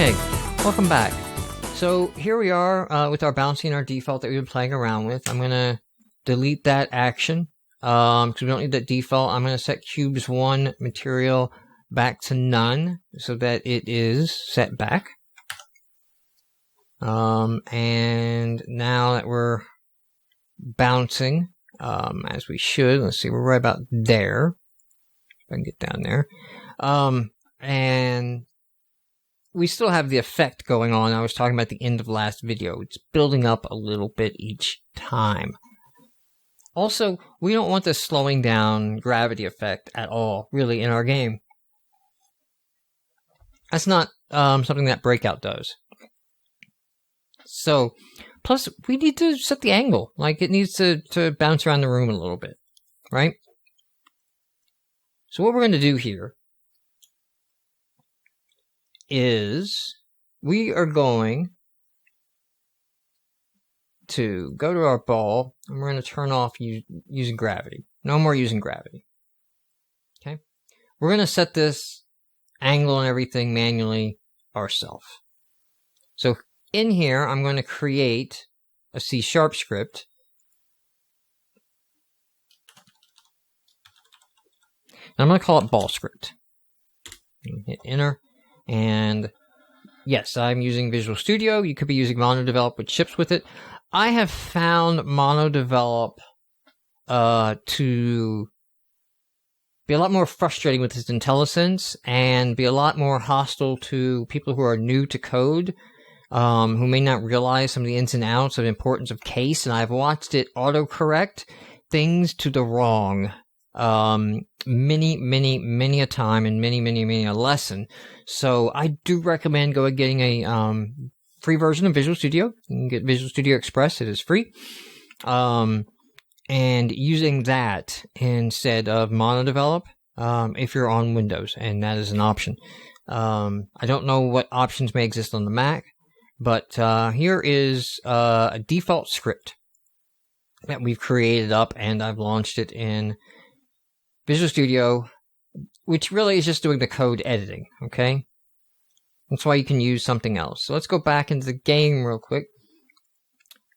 Okay, welcome back. So here we are with our bouncing our default that we've been playing around with. I'm going to delete that action because we don't need that default. I'm going to set cubes 1 material back to none so that it is set back. And now that we're bouncing as we should, let's see, we're right about there. If I can get down there. And we still have the effect going on. I was talking about the end of last video. It's building up a little bit each time. Also, we don't want this slowing down gravity effect at all, really, in our game. That's not something that Breakout does. So, plus, we need to set the angle. Like, it needs to bounce around the room a little bit, right? So what we're going to do here is we are going to go to our ball and we're going to turn off using gravity. No more using gravity. Okay? We're going to set this angle and everything manually ourselves. So in here, I'm going to create a C# script. And I'm going to call it ball script. Hit enter. And yes, I'm using Visual Studio. You could be using MonoDevelop, which ships with it. I have found MonoDevelop to be a lot more frustrating with its IntelliSense and be a lot more hostile to people who are new to code, who may not realize some of the ins and outs of the importance of case. And I've watched it autocorrect things to the wrong many a time and many a lesson. So I do recommend getting a free version of Visual Studio. You can get Visual Studio Express. It is free. And using that instead of MonoDevelop if you're on Windows, and that is an option. I don't know what options may exist on the Mac, but here is a default script that we've created up, and I've launched it in Visual Studio, which really is just doing the code editing, okay? That's why you can use something else. So let's go back into the game real quick.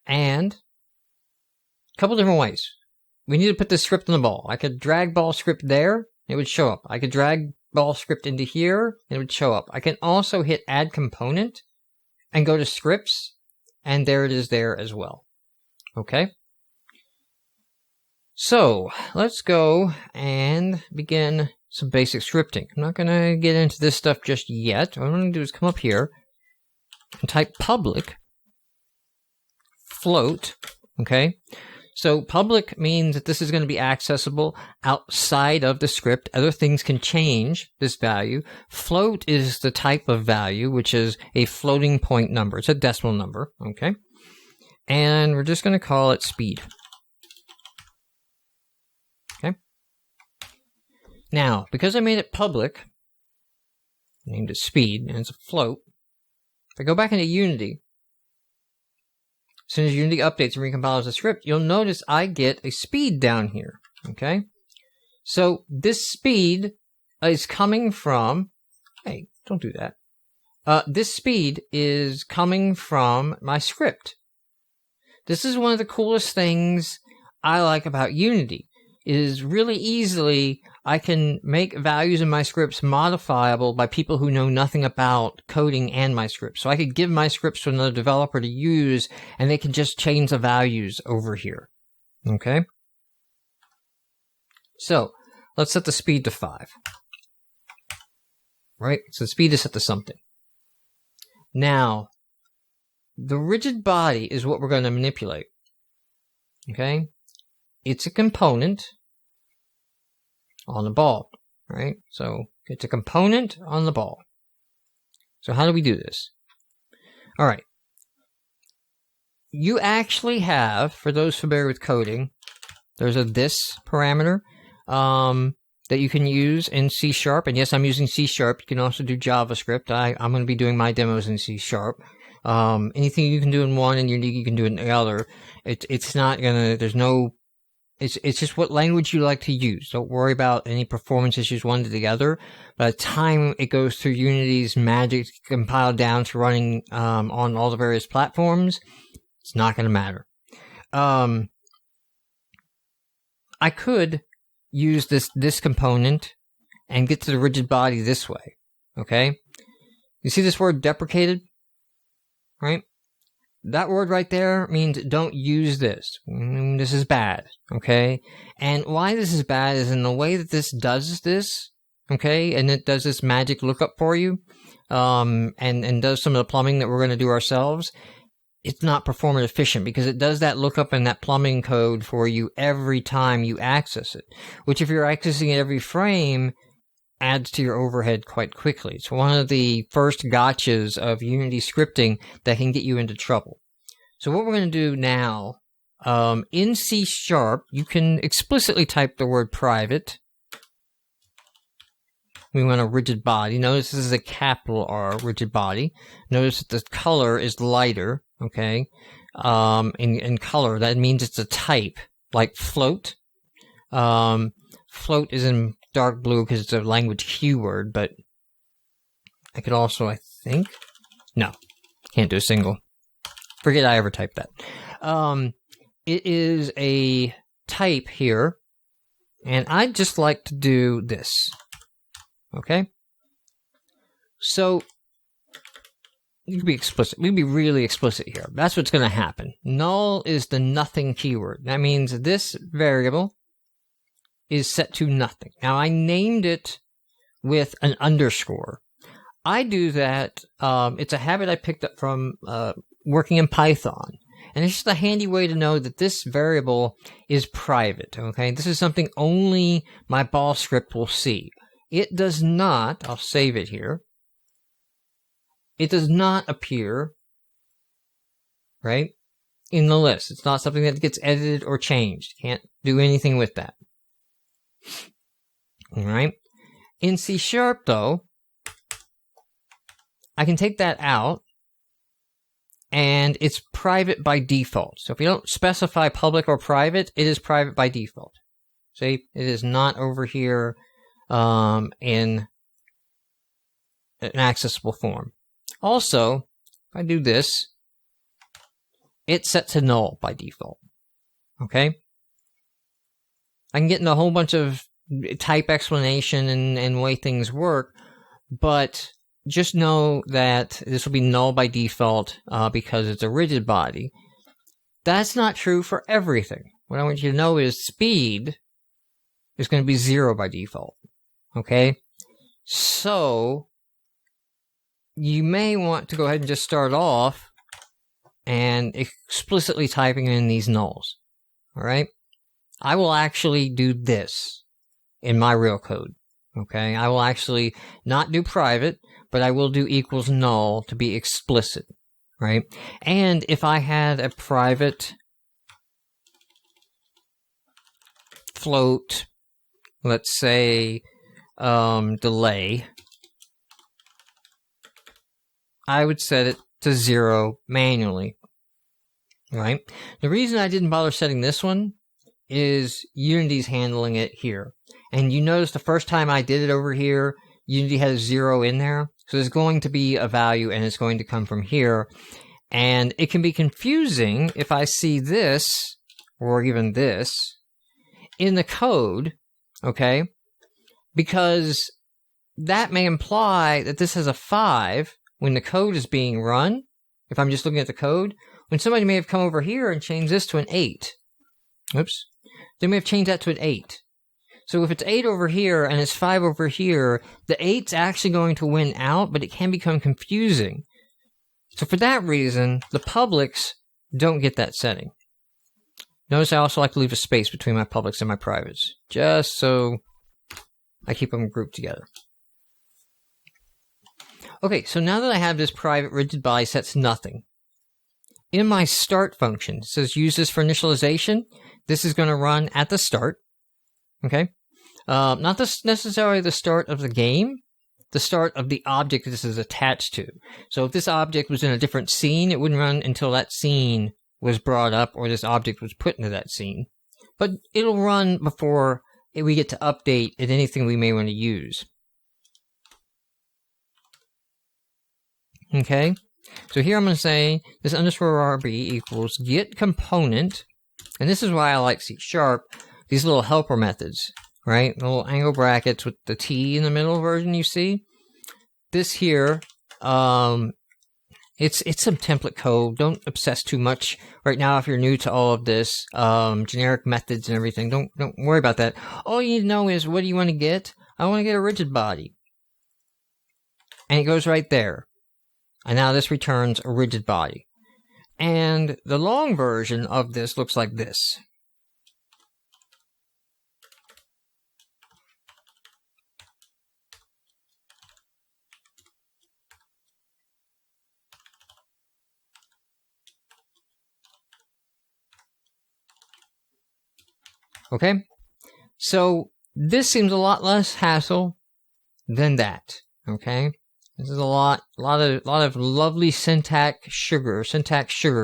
And a couple different ways. We need to put this script on the ball. I could drag ball script there, it would show up. I could drag ball script into here, it would show up. I can also hit add component and go to scripts, and there it is there as well. Okay? So, let's go and begin some basic scripting. I'm not going to get into this stuff just yet. What I'm going to do is come up here and type public float, okay? So, public means that this is going to be accessible outside of the script. Other things can change this value. Float is the type of value, which is a floating point number. It's a decimal number, okay? And we're just going to call it speed. Now, because I made it public, named it speed, and it's a float, if I go back into Unity, as soon as Unity updates and recompiles the script, you'll notice I get a speed down here, okay? So this speed is coming from, hey, don't do that. This speed is coming from my script. This is one of the coolest things I like about Unity, is really easily I can make values in my scripts modifiable by people who know nothing about coding and my scripts. So I could give my scripts to another developer to use, and they can just change the values over here. Okay? So, let's set the speed to 5. Right? So the speed is set to something. Now, the rigid body is what we're going to manipulate. Okay? It's a component on the ball, right? So it's a component on the ball. So how do we do this? All right. You actually have, for those familiar with coding, there's a this parameter that you can use in C#. And yes, I'm using C#. You can also do JavaScript. I'm going to be doing my demos in C#. Anything you can do in one and you can do in the other. It's not going to, there's no It's just what language you like to use. Don't worry about any performance issues one to the other. By the time it goes through Unity's magic compiled down to running on all the various platforms, it's not going to matter. I could use this component and get to the rigid body this way. Okay? You see this word deprecated? Right? That word right there means don't use this. This is bad, okay? And why this is bad is in the way that this does this, okay? And it does this magic lookup for you, and does some of the plumbing that we're going to do ourselves. It's not performance efficient because it does that lookup and that plumbing code for you every time you access it, which if you're accessing it every frame, adds to your overhead quite quickly. It's one of the first gotchas of Unity scripting that can get you into trouble. So what we're going to do now, in C#, you can explicitly type the word private. We want a rigid body. Notice this is a capital R, rigid body. Notice that the color is lighter, okay? In color, that means it's a type, like float. Float is in dark blue because it's a language keyword, but I could also, I think, no, can't do a single. Forget I ever typed that. It is a type here, and I'd just like to do this. Okay? So, you can be explicit. We can be really explicit here. That's what's going to happen. Null is the nothing keyword. That means this variable is set to nothing. Now, I named it with an underscore. I do that, it's a habit I picked up from working in Python. And it's just a handy way to know that this variable is private, okay? This is something only my ball script will see. It does not, I'll save it here, it does not appear, right, in the list. It's not something that gets edited or changed. Can't do anything with that. Alright? In C#, though, I can take that out, and it's private by default. So if you don't specify public or private, it is private by default. See? It is not over here in an accessible form. Also, if I do this, it's set to null by default. Okay? I can get into a whole bunch of type explanation and way things work, but just know that this will be null by default because it's a rigid body. That's not true for everything. What I want you to know is speed is going to be 0 by default. Okay? So, you may want to go ahead and just start off and explicitly typing in these nulls. Alright? I will actually do this in my real code. Okay? I will actually not do private, but I will do equals null to be explicit. Right? And if I had a private float, let's say, delay, I would set it to 0 manually. Right? The reason I didn't bother setting this one is Unity's handling it here. And you notice the first time I did it over here, Unity has 0 in there. So there's going to be a value and it's going to come from here. And it can be confusing if I see this, or even this, in the code, okay? Because that may imply that this has a 5 when the code is being run. If I'm just looking at the code, when somebody may have come over here and changed this to an 8. Oops. They may have changed that to an 8. So if it's 8 over here and it's 5 over here, the 8's actually going to win out, but it can become confusing. So for that reason, the publics don't get that setting. Notice I also like to leave a space between my publics and my privates, just so I keep them grouped together. Okay, so now that I have this private rigid body set to nothing, in my start function, it says use this for initialization. This is going to run at the start. Okay? Not necessarily the start of the game, the start of the object this is attached to. So if this object was in a different scene, it wouldn't run until that scene was brought up or this object was put into that scene. but it'll run before we get to update anything we may want to use. Okay, so here I'm going to say this underscore RB equals get component, and this is why I like C#, these little helper methods, right? Little angle brackets with the T in the middle version you see. This here, it's some template code. Don't obsess too much right now if you're new to all of this, generic methods and everything. Don't worry about that. All you need to know is, what do you want to get? I want to get a rigid body. And it goes right there. And now this returns a rigid body. And the long version of this looks like this. Okay, so this seems a lot less hassle than that. Okay, this is a lot of lovely syntax sugar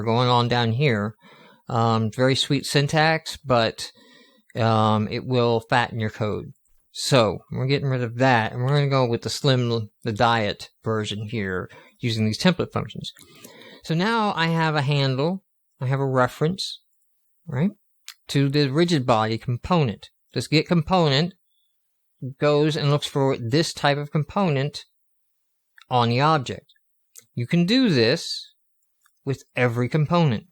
going on down here. Very sweet syntax, but it will fatten your code. So we're getting rid of that, and we're going to go with the diet version here, using these template functions. So now I have a handle, I have a reference, right, to the rigid body component. This get component goes and looks for this type of component on the object. You can do this with every component.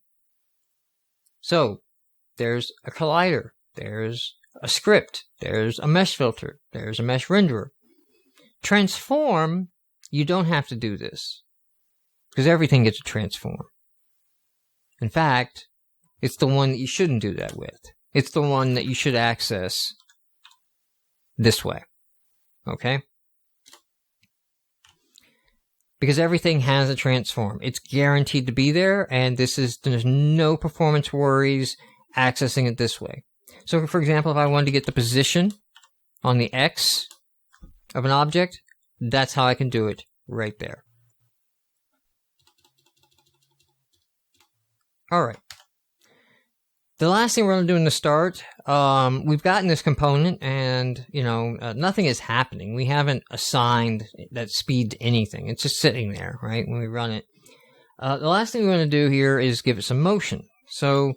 So there's a collider, there's a script, there's a mesh filter, there's a mesh renderer. Transform, you don't have to do this, because everything gets a transform. In fact, it's the one that you shouldn't do that with. It's the one that you should access this way. Okay? Because everything has a transform. It's guaranteed to be there, and there's no performance worries accessing it this way. So, for example, if I wanted to get the position on the X of an object, that's how I can do it right there. Alright. The last thing we're going to do in the start, we've gotten this component, and, nothing is happening. We haven't assigned that speed to anything. It's just sitting there, right, when we run it. The last thing we want to do here is give it some motion. So,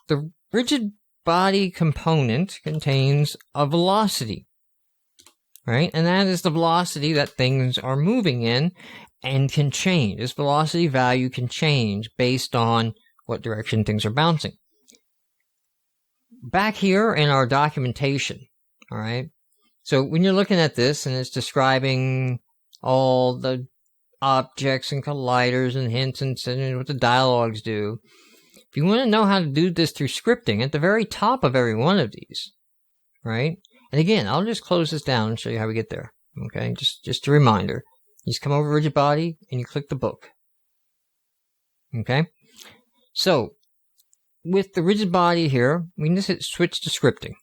the rigid body component contains a velocity, right? And that is the velocity that things are moving in and can change. This velocity value can change based on what direction things are bouncing. Back here in our documentation, all right? So when you're looking at this and it's describing all the objects and colliders and hints and what the dialogues do, if you want to know how to do this through scripting, at the very top of every one of these, right? And again, I'll just close this down and show you how we get there, okay? Just a reminder. You just come over rigid body and you click the book, okay? So, with the rigid body here, we can just hit switch to scripting.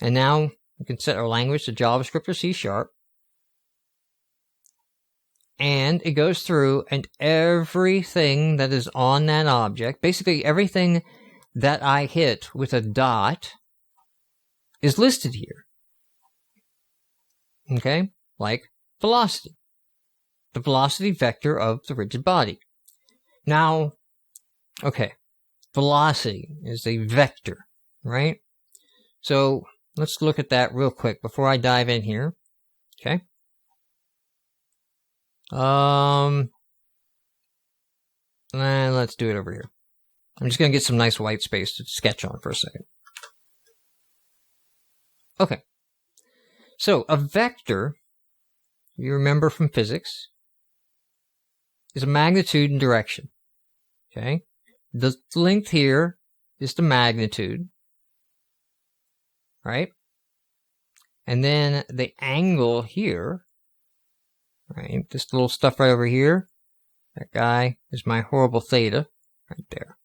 And now we can set our language to JavaScript or C#. And it goes through, and everything that is on that object, basically everything that I hit with a dot, is listed here. Okay? Like velocity. The velocity vector of the rigid body. Now, okay, velocity is a vector, right? So let's look at that real quick before I dive in here. Okay. Let's do it over here. I'm just going to get some nice white space to sketch on for a second. Okay. So a vector, you remember from physics, is a magnitude and direction. Okay? The length here is the magnitude. Right? And then the angle here, right? This little stuff right over here, that guy is my horrible theta right there.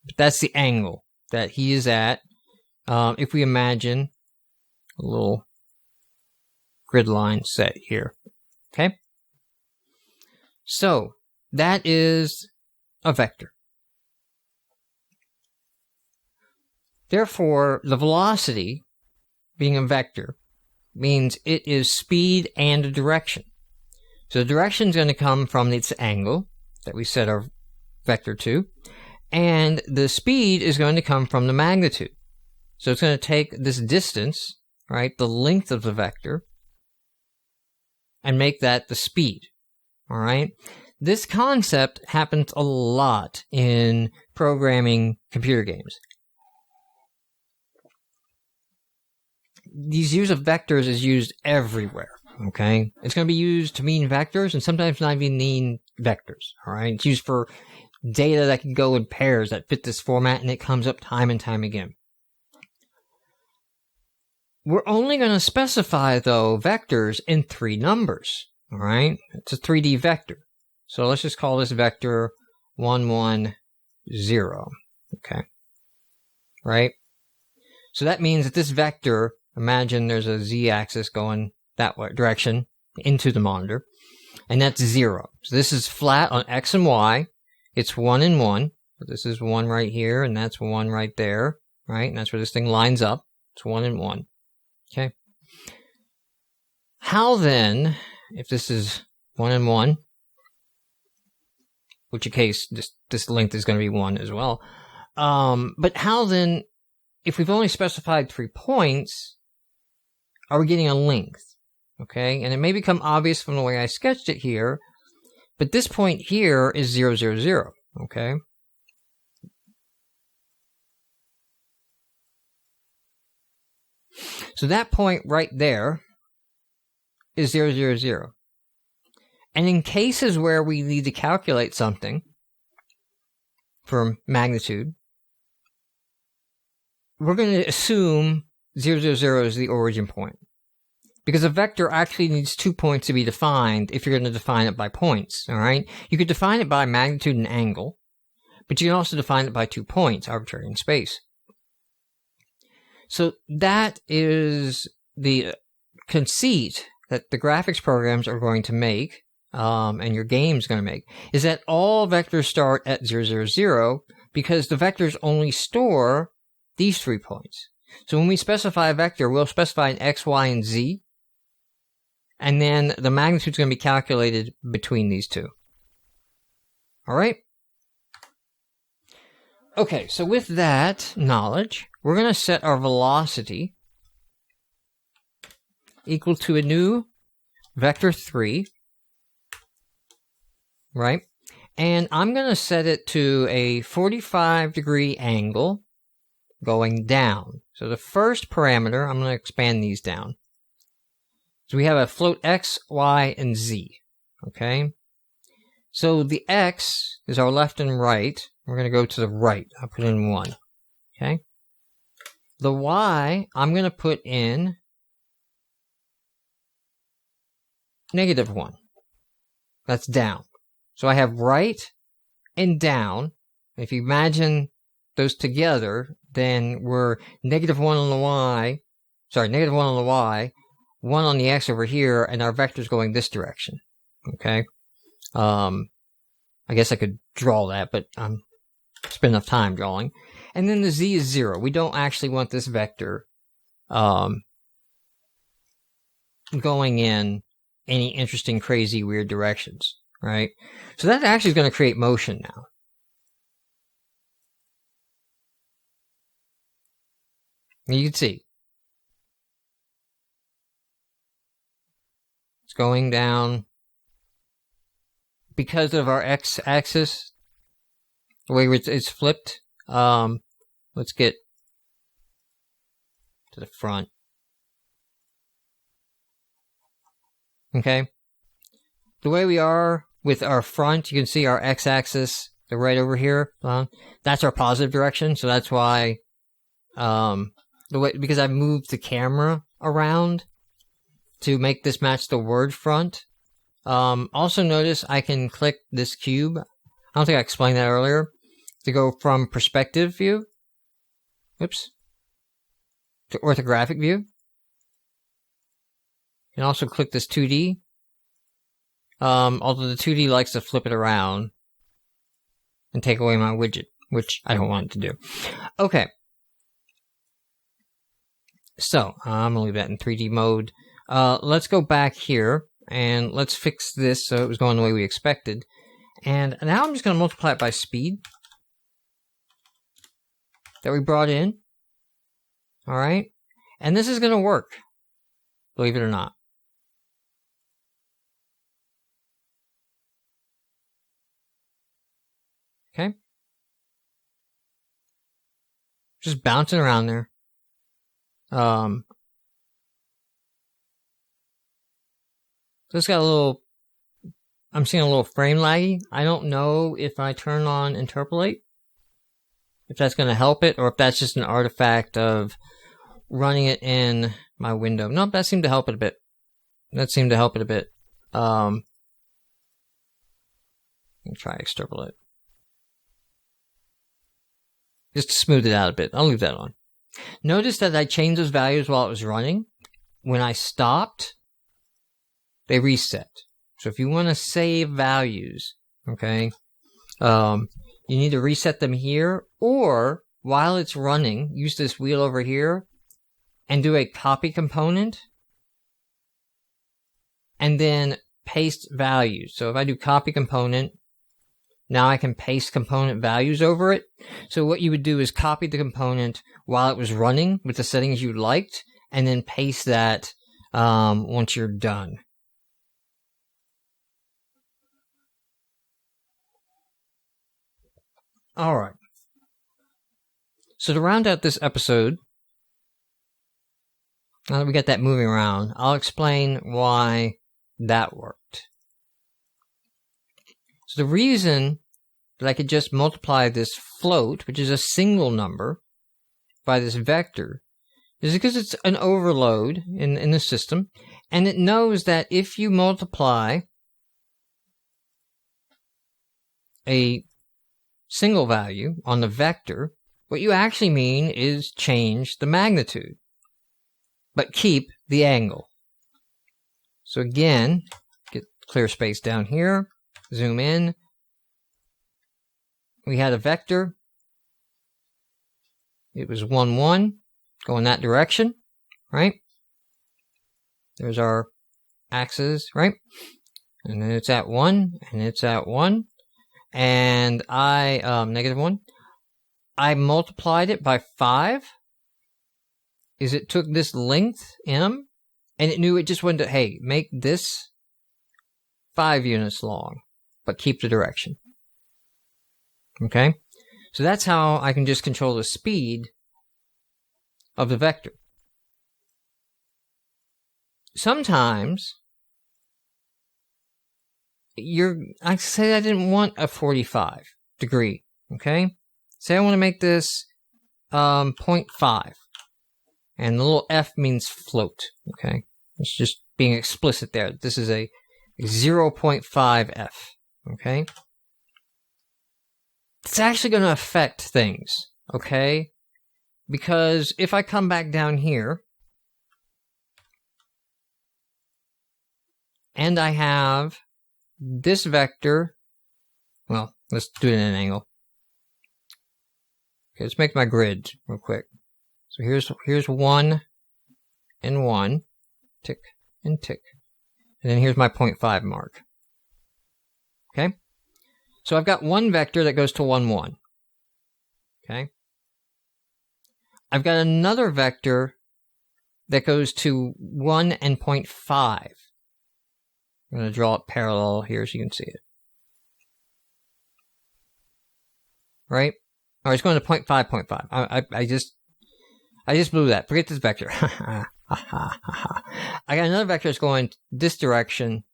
But that's the angle that he is at. If we imagine a little grid line set here. Okay? So, that is a vector. Therefore, the velocity, being a vector, means it is speed and a direction. So the direction is going to come from its angle that we set our vector to, and the speed is going to come from the magnitude. So it's going to take this distance, right, the length of the vector, and make that the speed, all right? This concept happens a lot in programming computer games. These use of vectors is used everywhere, okay? It's going to be used to mean vectors and sometimes not even mean vectors, all right? It's used for data that can go in pairs that fit this format, and it comes up time and time again. We're only going to specify, though, vectors in 3 numbers, all right? It's a 3D vector. So let's just call this vector 1, 1, 0, okay? Right? So that means that this vector, imagine there's a z-axis going that way, direction into the monitor, and that's 0. So this is flat on x and y. It's 1 and 1. So this is 1 right here, and that's 1 right there, right? And that's where this thing lines up. It's 1 and 1. Okay. How then, if this is 1 and 1, which in case this length is going to be 1 as well, but how then, if we've only specified 3 points, are we getting a length? Okay, and it may become obvious from the way I sketched it here, but this point here is 0, 0, 0, okay? So that point right there is 0, 0, 0. And in cases where we need to calculate something for magnitude, we're going to assume 0, 0, 0 is the origin point. Because a vector actually needs 2 points to be defined if you're going to define it by points, all right? You could define it by magnitude and angle, but you can also define it by 2 points, arbitrary in space. So that is the conceit that the graphics programs are going to make, and your game's going to make, is that all vectors start at 0, 0, 0, because the vectors only store these 3 points. So when we specify a vector, we'll specify an x, y, and z, and then the magnitude is going to be calculated between these two. All right? Okay, so with that knowledge, we're going to set our velocity equal to a new vector 3, right? And I'm going to set it to a 45-degree angle going down. So the first parameter, I'm going to expand these down. So we have a float x, y, and z, okay? So the x is our left and right. We're going to go to the right. I'll put in 1, okay? The y, I'm going to put in -1. That's down. So I have right and down. If you imagine those together, then we're -1 on the y, -1 on the y, 1 on the x over here, and our vector's going this direction. Okay? I guess I could draw that, but spend enough time drawing. And then the z is 0. We don't actually want this vector going in any interesting, crazy, weird directions, right? So that actually is going to create motion now. And you can see. It's going down because of our x-axis, the way it's flipped. Let's get to the front. Okay. The way we are with our front, you can see our x-axis, the right over here. That's our positive direction, so that's why because I moved the camera around to make this match the word front. Also notice I can click this cube. I don't think I explained that earlier. To go from perspective view, to orthographic view. And also click this 2D. Although the 2D likes to flip it around and take away my widget, which I don't want it to do. Okay. So I'm going to leave that in 3D mode. Let's go back here and let's fix this so it was going the way we expected. And now I'm just going to multiply it by speed that we brought in. All right. And this is going to work, believe it or not. Okay. Just bouncing around there. So it's got a little, I'm seeing a little frame laggy. I don't know if I turn on interpolate, if that's going to help it, or if that's just an artifact of running it in my window. Nope, that seemed to help it a bit. Let me try extrapolate. Just to smooth it out a bit. I'll leave that on. Notice that I changed those values while it was running. When I stopped, they reset. So if you want to save values, okay, you need to reset them here, or while it's running, use this wheel over here and do a copy component and then paste values. So if I do copy component, now I can paste component values over it. So what you would do is copy the component while it was running with the settings you liked, and then paste that once you're done. All right. So to round out this episode, now that we got that moving around, I'll explain why that worked. So the reason that I could just multiply this float, which is a single number, by this vector, is because it's an overload in the system, and it knows that if you multiply a single value on the vector, what you actually mean is change the magnitude, but keep the angle. So again, get clear space down here, zoom in. We had a vector. It was 1, 1, go in that direction, right? There's our axis, right? And then it's at 1, and it's at 1. And I, negative 1. I multiplied it by 5. Is it took this length, m, and it knew it just wanted to, hey, make this 5 units long, but keep the direction. Okay? So that's how I can just control the speed of the vector. Sometimes, I say I didn't want a 45 degree, okay? Say I want to make this 0.5, and the little f means float, okay? It's just being explicit there. This is a 0.5 f, okay? It's actually going to affect things, okay? Because if I come back down here, and I have this vector, well, let's do it at an angle. Okay, let's make my grid real quick. So here's 1 and 1, tick and tick. And then here's my 0.5 mark. Okay? So I've got one vector that goes to 1, 1. Okay? I've got another vector that goes to 1 and 0.5. I'm going to draw it parallel here so you can see it. Right? All right, it's going to 0.5, 0.5. I just blew that. Forget this vector. I got another vector that's going this direction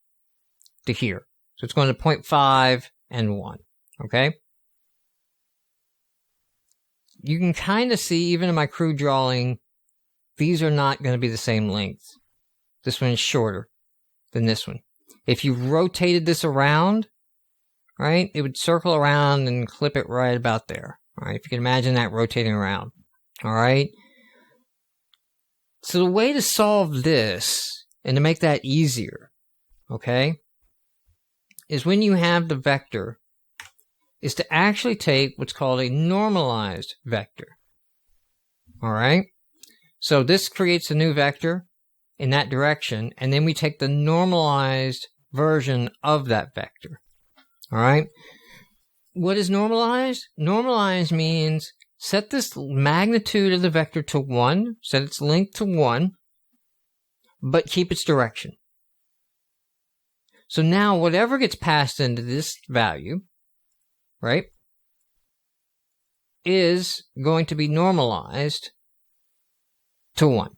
to here. So it's going to 0.5 and 1. Okay? You can kind of see, even in my crude drawing, these are not going to be the same length. This one is shorter than this one. If you rotated this around, right, it would circle around and clip it right about there. All right, if you can imagine that rotating around. All right. So the way to solve this and to make that easier, okay, is when you have the vector, is to actually take what's called a normalized vector. All right. So this creates a new vector in that direction, and then we take the normalized version of that vector. All right? What is normalized? Normalized means set this magnitude of the vector to 1, set its length to 1, but keep its direction. So now whatever gets passed into this value, right, is going to be normalized to 1.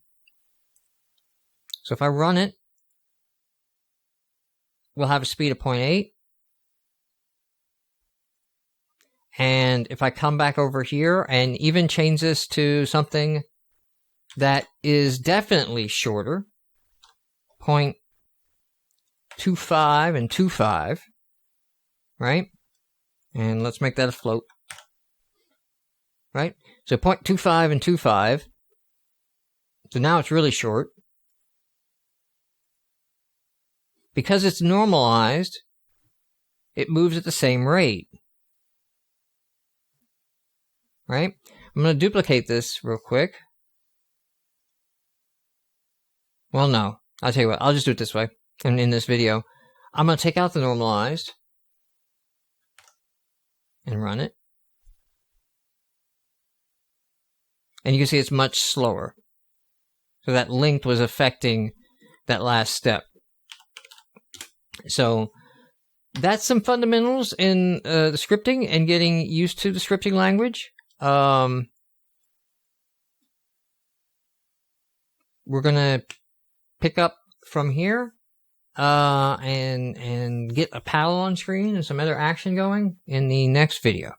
So if I run it, we'll have a speed of 0.8. And if I come back over here and even change this to something that is definitely shorter, 0.25 and 25, right? And let's make that a float, right? So 0.25 and 25. So now it's really short. Because it's normalized, it moves at the same rate. Right? I'm going to duplicate this real quick. Well, no. I'll tell you what. I'll just do it this way. And in this video, I'm going to take out the normalized and run it. And you can see it's much slower. So that length was affecting that last step. So that's some fundamentals in the scripting and getting used to the scripting language. We're gonna pick up from here and get a paddle on screen and some other action going in the next video.